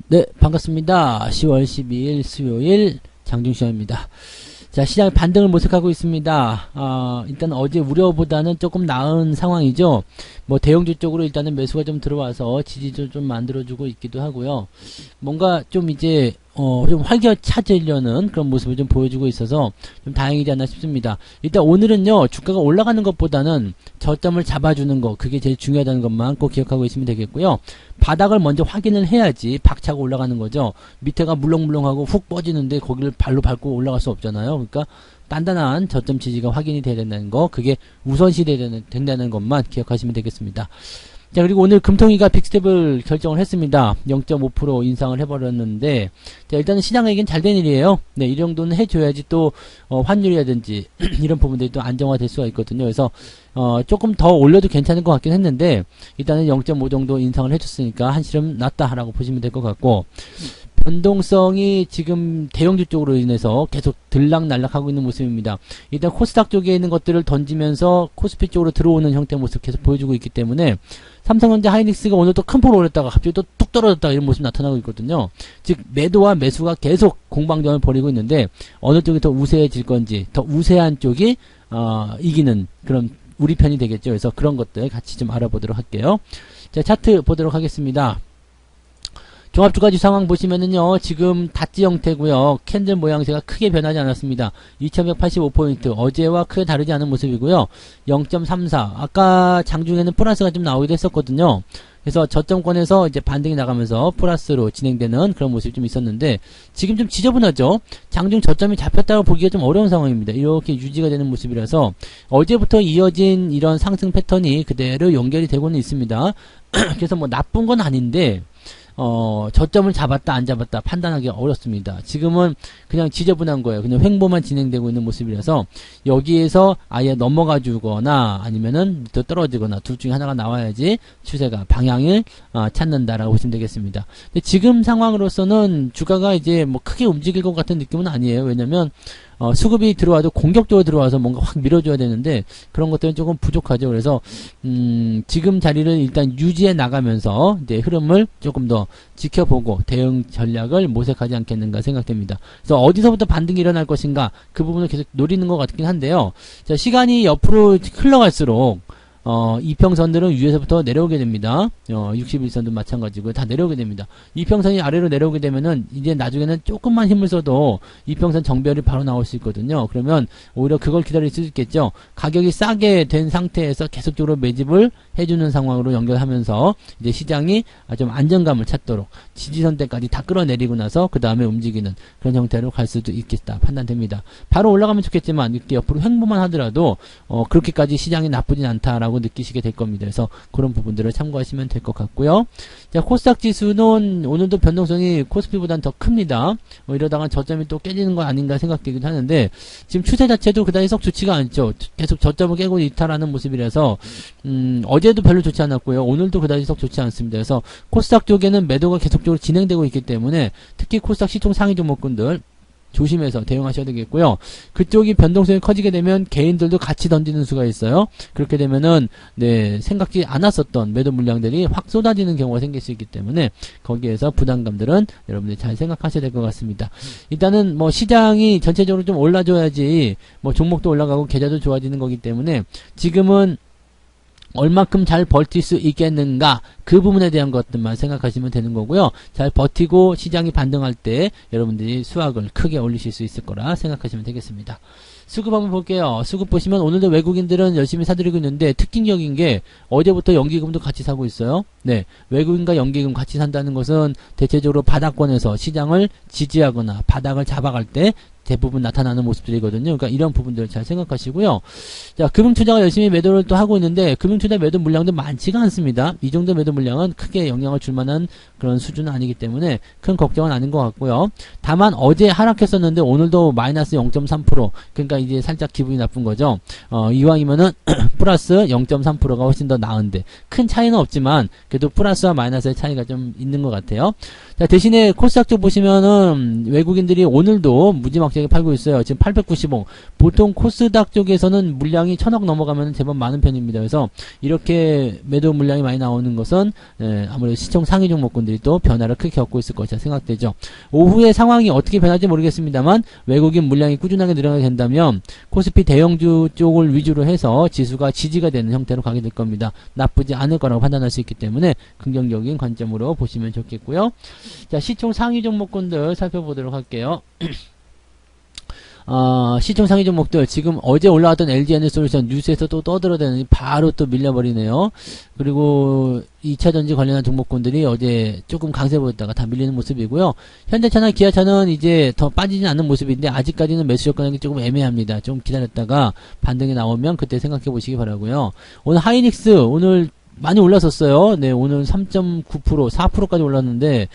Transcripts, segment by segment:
네, 반갑습니다. 10월 12일 수요일 장중시간입니다. 자, 시장이 반등을 모색하고 있습니다. 일단 어제 우려보다는 조금 나은 상황이죠. 뭐 대형주 쪽으로 일단은 매수가 좀 들어와서 지지를 좀 만들어주고 있기도 하고요. 뭔가 좀 이제 좀 활기차지려는 그런 모습을 좀 보여주고 있어서 좀 다행이지 않나 싶습니다. 일단 오늘은요, 주가가 올라가는 것보다는 저점을 잡아주는 거, 그게 제일 중요하다는 것만 꼭 기억하고 있으면 되겠고요. 바닥을 먼저 확인을 해야지 박차고 올라가는 거죠. 밑에가 물렁물렁하고 훅 뻗지는데 거기를 발로 밟고 올라갈 수 없잖아요. 그러니까 단단한 저점 지지가 확인이 돼야 된다는 거, 그게 우선시 된다는 것만 기억하시면 되겠습니다. 자, 그리고 오늘 금통위가 빅스텝을 결정을 했습니다. 0.5% 인상을 해버렸는데, 자, 일단은 시장에겐 잘된 일이에요. 네, 이 정도는 해줘야지 또, 환율이라든지, 이런 부분들이 또 안정화될 수가 있거든요. 그래서, 조금 더 올려도 괜찮을 것 같긴 했는데, 일단은 0.5 정도 인상을 해줬으니까 한시름 낫다라고 보시면 될 것 같고, 변동성이 지금 대형주 쪽으로 인해서 계속 들락날락하고 있는 모습입니다. 일단 코스닥 쪽에 있는 것들을 던지면서 코스피 쪽으로 들어오는 형태의 모습 계속 보여주고 있기 때문에 삼성전자 하이닉스가 오늘 또 큰 폭으로 올렸다가 갑자기 또 뚝 떨어졌다 이런 모습이 나타나고 있거든요. 즉 매도와 매수가 계속 공방전을 벌이고 있는데 어느 쪽이 더 우세해질 건지, 더 우세한 쪽이 이기는 그런 우리 편이 되겠죠. 그래서 그런 것들 같이 좀 알아보도록 할게요. 자, 차트 보도록 하겠습니다. 종합주가지 상황 보시면은요, 지금 다지 형태고요. 캔들 모양새가 크게 변하지 않았습니다. 2185포인트, 어제와 크게 다르지 않은 모습이고요. 0.34, 아까 장중에는 플러스가 좀 나오기도 했었거든요. 그래서 저점권에서 이제 반등이 나가면서 플러스로 진행되는 그런 모습이 좀 있었는데, 지금 좀 지저분하죠? 장중 저점이 잡혔다고 보기가 좀 어려운 상황입니다. 이렇게 유지가 되는 모습이라서, 어제부터 이어진 이런 상승 패턴이 그대로 연결이 되고는 있습니다. 그래서 뭐 나쁜 건 아닌데, 저점을 잡았다 안 잡았다 판단하기 어렵습니다. 지금은 그냥 지저분한 거예요. 그냥 횡보만 진행되고 있는 모습이라서 여기에서 아예 넘어가 주거나 아니면은 더 떨어지거나 둘 중에 하나가 나와야지 추세가 방향을 찾는다라고 보시면 되겠습니다. 근데 지금 상황으로서는 주가가 이제 뭐 크게 움직일 것 같은 느낌은 아니에요. 왜냐면 수급이 들어와도 공격적으로 들어와서 뭔가 확 밀어줘야 되는데 그런 것들은 조금 부족하죠. 그래서 지금 자리를 일단 유지해 나가면서 이제 흐름을 조금 더 지켜보고 대응 전략을 모색하지 않겠는가 생각됩니다. 그래서 어디서부터 반등이 일어날 것인가 그 부분을 계속 노리는 것 같긴 한데요. 자, 시간이 옆으로 흘러갈수록 이평선들은 위에서부터 내려오게 됩니다. 61선도 마찬가지고 다 내려오게 됩니다. 이평선이 아래로 내려오게 되면은 이제 나중에는 조금만 힘을 써도 이평선 정배열이 바로 나올 수 있거든요. 그러면 오히려 그걸 기다릴 수 있겠죠. 가격이 싸게 된 상태에서 계속적으로 매집을 해주는 상황으로 연결하면서 이제 시장이 좀 안정감을 찾도록 지지선대까지 다 끌어내리고 나서 그 다음에 움직이는 그런 형태로 갈 수도 있겠다 판단됩니다. 바로 올라가면 좋겠지만 이렇게 옆으로 횡보만 하더라도 그렇게까지 시장이 나쁘진 않다라고 느끼시게 될 겁니다. 그래서 그런 부분들을 참고하시면 될 것 같고요. 자, 코스닥 지수는 오늘도 변동성이 코스피보다는 더 큽니다. 이러다가 저점이 또 깨지는 거 아닌가 생각되기도 하는데 지금 추세 자체도 그다지 썩 좋지가 않죠. 계속 저점을 깨고 있다라는 모습이라서 어제도 별로 좋지 않았고요. 오늘도 그다지 썩 좋지 않습니다. 그래서 코스닥 쪽에는 매도가 계속적으로 진행되고 있기 때문에 특히 코스닥 시총 상위 종목군들 조심해서 대응하셔야 되겠고요. 그쪽이 변동성이 커지게 되면 개인들도 같이 던지는 수가 있어요. 그렇게 되면은 네, 생각지 않았었던 매도 물량들이 확 쏟아지는 경우가 생길 수 있기 때문에 거기에서 부담감들은 여러분들이 잘 생각하셔야 될 것 같습니다. 일단은 뭐 시장이 전체적으로 좀 올라줘야지 뭐 종목도 올라가고 계좌도 좋아지는 거기 때문에 지금은 얼마큼 잘 버틸 수 있겠는가 그 부분에 대한 것들만 생각하시면 되는 거고요. 잘 버티고 시장이 반등할 때 여러분들이 수확을 크게 올리실 수 있을 거라 생각하시면 되겠습니다. 수급 한번 볼게요. 수급 보시면 오늘도 외국인들은 열심히 사들이고 있는데 특징적인 게 어제부터 연기금도 같이 사고 있어요. 네, 외국인과 연기금 같이 산다는 것은 대체적으로 바닥권에서 시장을 지지하거나 바닥을 잡아갈 때 대부분 나타나는 모습들이거든요. 그러니까 이런 부분들 잘 생각하시고요. 자, 금융투자가 열심히 매도를 또 하고 있는데 금융투자 매도 물량도 많지가 않습니다. 이 정도 매도 물량은 크게 영향을 줄 만한 그런 수준은 아니기 때문에 큰 걱정은 아닌 것 같고요. 다만 어제 하락했었는데 오늘도 마이너스 0.3% 그러니까 이제 살짝 기분이 나쁜 거죠. 이왕이면은 플러스 0.3%가 훨씬 더 나은데 큰 차이는 없지만 그래도 플러스와 마이너스의 차이가 좀 있는 것 같아요. 자, 대신에 코스닥 쪽 보시면은 외국인들이 오늘도 무지막지하게 팔고 있어요. 지금 895. 보통 코스닥 쪽에서는 물량이 1000억 넘어가면 제법 많은 편입니다. 그래서 이렇게 매도 물량이 많이 나오는 것은 아무래도 시총 상위 종목군들이 또 변화를 크게 겪고 있을 것이라 생각되죠. 오후에 상황이 어떻게 변할지 모르겠습니다만 외국인 물량이 꾸준하게 늘어나게 된다면 코스피 대형주 쪽을 위주로 해서 지수가 지지가 되는 형태로 가게 될 겁니다. 나쁘지 않을 거라고 판단할 수 있기 때문에 긍정적인 관점으로 보시면 좋겠고요. 자, 시총 상위 종목군들 살펴보도록 할게요. 시총 상위 종목들 지금 어제 올라왔던 LG에너지솔루션 뉴스에서 또 떠들어대더니 바로 또 밀려버리네요. 그리고 2차전지 관련한 종목군들이 어제 조금 강세 보였다가 다 밀리는 모습이고요. 현대차나 기아차는 이제 더 빠지진 않는 모습인데 아직까지는 매수 접근하기 조금 애매합니다. 좀 기다렸다가 반등이 나오면 그때 생각해 보시기 바라고요. 오늘 하이닉스 오늘 많이 올랐었어요. 네, 오늘 3.9%, 4%까지 올랐는데,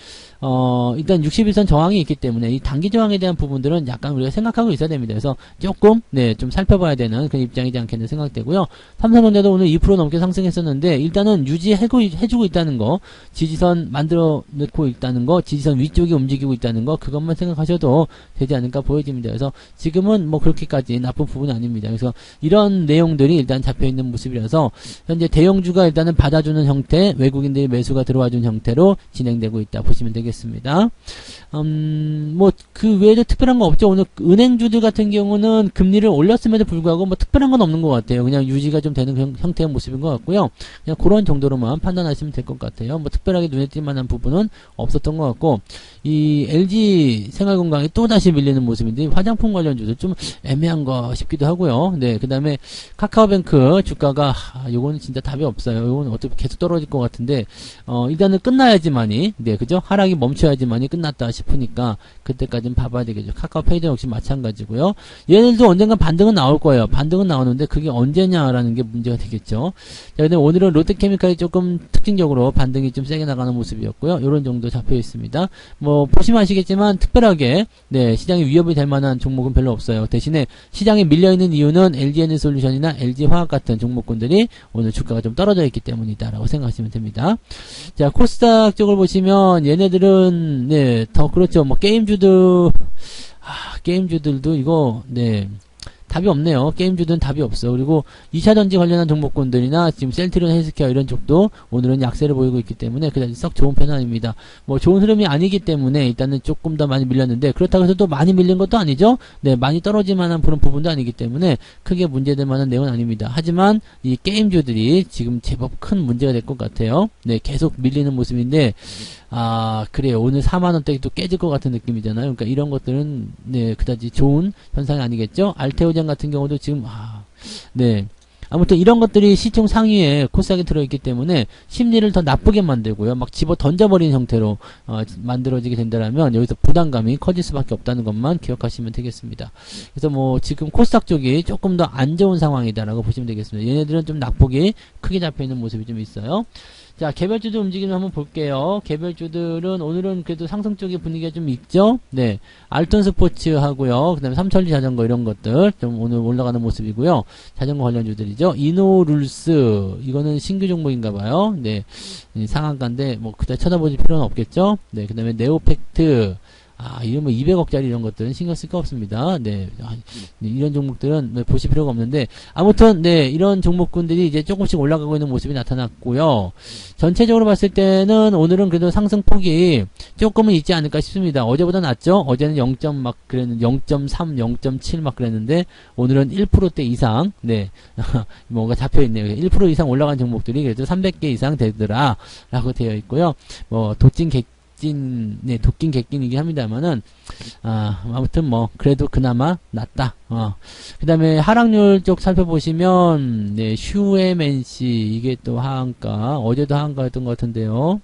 일단 61선 저항이 있기 때문에 이 단기 저항에 대한 부분들은 약간 우리가 생각하고 있어야 됩니다. 그래서 조금, 네, 좀 살펴봐야 되는 그런 입장이지 않겠나 생각되고요. 삼성전자도 오늘 2% 넘게 상승했었는데, 일단은 해주고 있다는 거, 지지선 만들어 놓고 있다는 거, 지지선 위쪽이 움직이고 있다는 거, 그것만 생각하셔도 되지 않을까 보여집니다. 그래서 지금은 뭐 그렇게까지 나쁜 부분은 아닙니다. 그래서 이런 내용들이 일단 잡혀있는 모습이라서, 현재 대형주가 일단은 받아주는 형태, 외국인들이 매수가 들어와준 형태로 진행되고 있다 보시면 되겠습니다. 뭐 그 외에도 특별한 거 없죠. 오늘 은행주들 같은 경우는 금리를 올렸음에도 불구하고 뭐 특별한 건 없는 것 같아요. 그냥 유지가 좀 되는 형태의 모습인 것 같고요. 그냥 그런 정도로만 판단하시면 될 것 같아요. 뭐 특별하게 눈에 띌 만한 부분은 없었던 것 같고, 이 LG 생활건강이 또 다시 밀리는 모습인데 화장품 관련주도 좀 애매한 거 싶기도 하고요. 네, 그 다음에 카카오뱅크 주가가 요거는 진짜 답이 없어요. 요거는 어떻게 계속 떨어질 것 같은데 일단은 끝나야지만이, 네, 그죠? 하락이 멈춰야지만이 끝났다 싶으니까 그때까지는 봐봐야 되겠죠. 카카오페이도 역시 마찬가지고요. 얘네들도 언젠가 반등은 나올 거예요. 반등은 나오는데 그게 언제냐라는 게 문제가 되겠죠. 자, 근데 오늘은 롯데케미칼이 조금 특징적으로 반등이 좀 세게 나가는 모습이었고요. 요런 정도 잡혀 있습니다. 뭐 보시면 아시겠지만 특별하게, 네, 시장에 위협이 될 만한 종목은 별로 없어요. 대신에 시장에 밀려있는 이유는 LG에너지솔루션이나 LG화학 같은 종목군들이 오늘 주가가 좀 떨어져 있기 때문이다라고 생각하시면 됩니다. 자, 코스닥 쪽을 보시면 얘네들은, 네, 더 그렇죠. 뭐 게임주들도 이거, 네, 답이 없네요. 게임주들은 답이 없어. 그리고 2차전지 관련한 종목군들이나 지금 셀트리온 헬스케어 이런 쪽도 오늘은 약세를 보이고 있기 때문에 그다지 썩 좋은 편은 아닙니다. 뭐 좋은 흐름이 아니기 때문에 일단은 조금 더 많이 밀렸는데, 그렇다고 해서 또 많이 밀린 것도 아니죠. 네, 많이 떨어질 만한 그런 부분도 아니기 때문에 크게 문제될 만한 내용은 아닙니다. 하지만 이 게임주들이 지금 제법 큰 문제가 될 것 같아요. 네, 계속 밀리는 모습인데, 그래요. 오늘 4만원대도 깨질 것 같은 느낌이잖아요. 그러니까 이런 것들은, 네, 그다지 좋은 현상이 아니겠죠? 알테오젠 같은 경우도 지금, 네. 아무튼 이런 것들이 시총 상위에 코스닥에 들어있기 때문에 심리를 더 나쁘게 만들고요. 막 집어 던져버리는 형태로 만들어지게 된다면 여기서 부담감이 커질 수밖에 없다는 것만 기억하시면 되겠습니다. 그래서 뭐 지금 코스닥 쪽이 조금 더 안 좋은 상황이다라고 보시면 되겠습니다. 얘네들은 좀 낙폭이 크게 잡혀있는 모습이 좀 있어요. 자, 개별주들 움직임을 한번 볼게요. 개별주들은 오늘은 그래도 상승 쪽의 분위기가 좀 있죠? 네. 알톤 스포츠 하고요. 그 다음에 삼천리 자전거 이런 것들 좀 오늘 올라가는 모습이고요. 자전거 관련주들이죠. 이노룰스, 이거는 신규 종목인가봐요. 네. 상한가인데, 뭐, 그다지 쳐다보실 필요는 없겠죠? 네. 그 다음에 네오팩트. 이런 뭐 200억짜리 이런 것들은 신경 쓸 거 없습니다. 네. 네, 이런 종목들은 네, 보실 필요가 없는데, 아무튼, 네, 이런 종목군들이 이제 조금씩 올라가고 있는 모습이 나타났고요. 전체적으로 봤을 때는 오늘은 그래도 상승폭이 조금은 있지 않을까 싶습니다. 어제보다 낫죠? 어제는 0. 막 그랬는데, 0.3, 0.7 막 그랬는데, 오늘은 1%대 이상, 네, 뭔가 잡혀있네요. 1% 이상 올라간 종목들이 그래도 300개 이상 되더라, 라고 되어 있고요. 뭐, 네, 도낀 객긴이긴 합니다만은, 아무튼 뭐, 그래도 그나마 낫다. 그 다음에 하락률 쪽 살펴보시면, 네, 슈에맨시, 이게 또 하한가, 어제도 하한가였던 것 같은데요.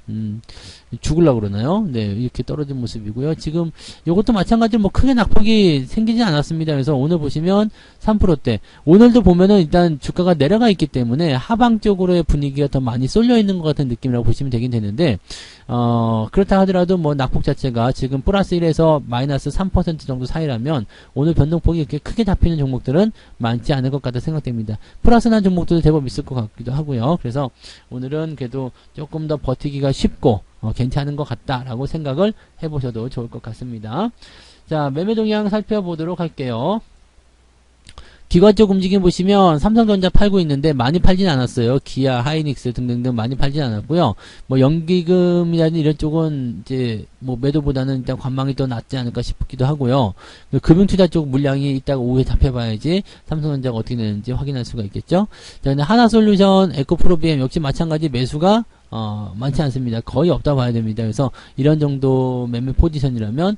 죽으려고 그러나요? 네, 이렇게 떨어진 모습이고요. 지금, 요것도 마찬가지로 뭐 크게 낙폭이 생기지 않았습니다. 그래서 오늘 보시면 3%대. 오늘도 보면은 일단 주가가 내려가 있기 때문에 하방 쪽으로의 분위기가 더 많이 쏠려 있는 것 같은 느낌이라고 보시면 되긴 되는데, 그렇다 하더라도 뭐 낙폭 자체가 지금 플러스 1에서 마이너스 3% 정도 사이라면 오늘 변동폭이 이렇게 크게 크게 잡히는 종목들은 많지 않을 것 같다 생각됩니다. 플러스 난 종목들도 제법 있을 것 같기도 하고요. 그래서 오늘은 그래도 조금 더 버티기가 쉽고 괜찮은 것 같다라고 생각을 해보셔도 좋을 것 같습니다. 자, 매매 동향 살펴보도록 할게요. 기관적 움직임 보시면 삼성전자 팔고 있는데 많이 팔진 않았어요. 기아, 하이닉스 등등등 많이 팔진 않았고요. 뭐 연기금이라든지 이런 쪽은 이제 뭐 매도보다는 일단 관망이 더 낫지 않을까 싶기도 하고요. 금융투자 쪽 물량이 이따가 오후에 잡혀봐야지 삼성전자가 어떻게 되는지 확인할 수가 있겠죠. 자, 근데 하나솔루션, 에코프로비엠 역시 마찬가지 매수가 많지 않습니다. 거의 없다 봐야 됩니다. 그래서 이런 정도 매매 포지션이라면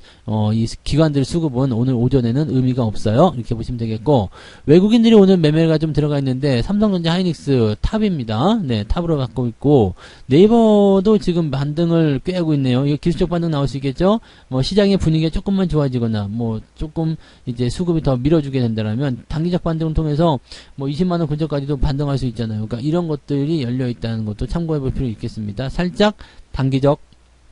이 기관들 수급은 오늘 오전에는 의미가 없어요. 이렇게 보시면 되겠고, 외국인들이 오늘 매매가 좀 들어가 있는데 삼성전자, 하이닉스 탑입니다. 네, 탑으로 갖고 있고, 네이버도 지금 반등을 꾀하고 있네요. 이거 기술적 반등 나올 수 있겠죠. 뭐 시장의 분위기가 조금만 좋아지거나 뭐 조금 이제 수급이 더 밀어주게 된다면 단기적 반등을 통해서 뭐 20만원 근처까지도 반등할 수 있잖아요. 그러니까 이런 것들이 열려 있다는 것도 참고해 볼 필요 있겠습니다. 살짝 단기적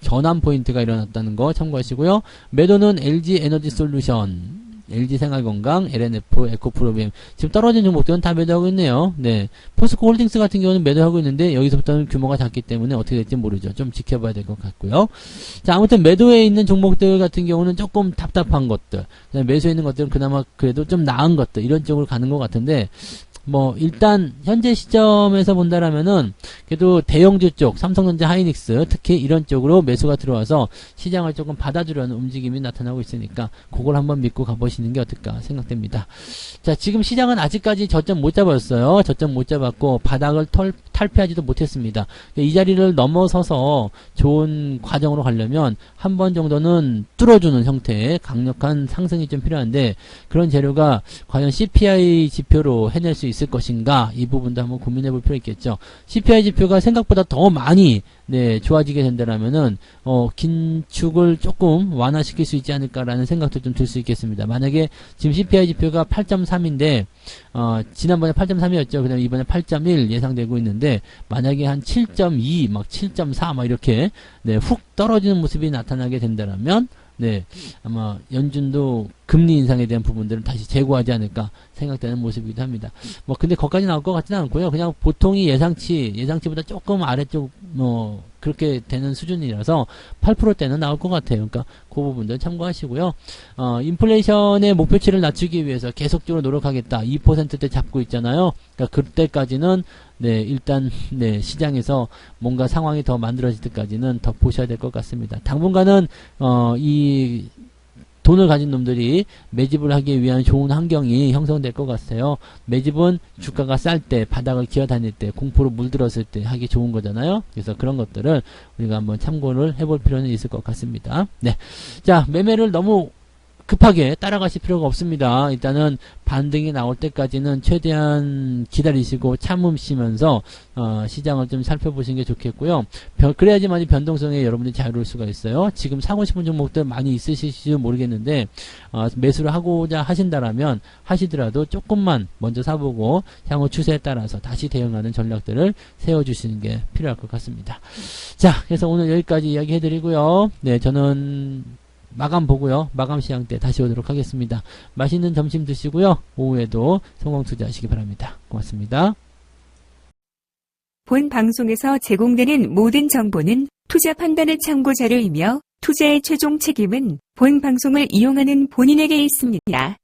전환 포인트가 일어났다는 거 참고하시고요. 매도는 LG 에너지 솔루션, LG 생활건강, LNF, 에코프로비엠. 지금 떨어진 종목들은 다 매도하고 있네요. 네. 포스코 홀딩스 같은 경우는 매도하고 있는데 여기서부터는 규모가 작기 때문에 어떻게 될지 모르죠. 좀 지켜봐야 될 것 같고요. 자, 아무튼 매도에 있는 종목들 같은 경우는 조금 답답한 것들, 매수에 있는 것들은 그나마 그래도 좀 나은 것들, 이런 쪽으로 가는 것 같은데, 뭐 일단 현재 시점에서 본다라면은 그래도 대형주 쪽 삼성전자, 하이닉스 특히 이런 쪽으로 매수가 들어와서 시장을 조금 받아주려는 움직임이 나타나고 있으니까 그걸 한번 믿고 가보시는 게 어떨까 생각됩니다. 자, 지금 시장은 아직까지 저점 못 잡았어요. 저점 못 잡았고 바닥을 탈피하지도 못했습니다. 이 자리를 넘어서서 좋은 과정으로 가려면 한 번 정도는 뚫어주는 형태의 강력한 상승이 좀 필요한데, 그런 재료가 과연 CPI 지표로 해낼 수 있을 것인가, 이 부분도 한번 고민해 볼 필요 있겠죠. CPI 지표가 생각보다 더 많이 좋아지게 된다면은 긴축을 조금 완화시킬 수 있지 않을까라는 생각도 좀 들 수 있겠습니다. 만약에 지금 CPI 지표가 8.3인데 지난번에 8.3이었죠. 그다음에 이번에 8.1 예상되고 있는데, 만약에 한 7.2, 막 7.4, 막 이렇게 훅 떨어지는 모습이 나타나게 된다면, 아마 연준도 금리 인상에 대한 부분들은 다시 재고하지 않을까 생각되는 모습이기도 합니다. 뭐 근데 거기까지 나올 것 같지는 않고요. 그냥 보통이 예상치보다 조금 아래쪽 그렇게 되는 수준이라서 8%대는 나올 것 같아요. 그러니까 그 부분들 참고하시고요. 인플레이션의 목표치를 낮추기 위해서 계속적으로 노력하겠다. 2%대 잡고 있잖아요. 그러니까 그때까지는 일단 시장에서 뭔가 상황이 더 만들어질 때까지는 더 보셔야 될 것 같습니다. 당분간은 이 돈을 가진 놈들이 매집을 하기 위한 좋은 환경이 형성될 것 같아요. 매집은 주가가 쌀 때, 바닥을 기어다닐 때, 공포로 물들었을 때 하기 좋은 거잖아요. 그래서 그런 것들을 우리가 한번 참고를 해볼 필요는 있을 것 같습니다. 자, 매매를 너무 급하게 따라가실 필요가 없습니다. 일단은 반등이 나올 때까지는 최대한 기다리시고 참으시면서 시장을 좀 살펴보시는 게 좋겠고요. 그래야지만 이 변동성에 여러분들이 자유로울 수가 있어요. 지금 사고 싶은 종목들 많이 있으실지 모르겠는데 매수를 하고자 하신다라면 하시더라도 조금만 먼저 사보고 향후 추세에 따라서 다시 대응하는 전략들을 세워주시는 게 필요할 것 같습니다. 자, 그래서 오늘 여기까지 이야기 해드리고요. 저는 마감 보고요. 마감 시장 때 다시 오도록 하겠습니다. 맛있는 점심 드시고요. 오후에도 성공 투자하시기 바랍니다. 고맙습니다. 본 방송에서 제공되는 모든 정보는 투자 판단의 참고 자료이며 투자의 최종 책임은 본 방송을 이용하는 본인에게 있습니다.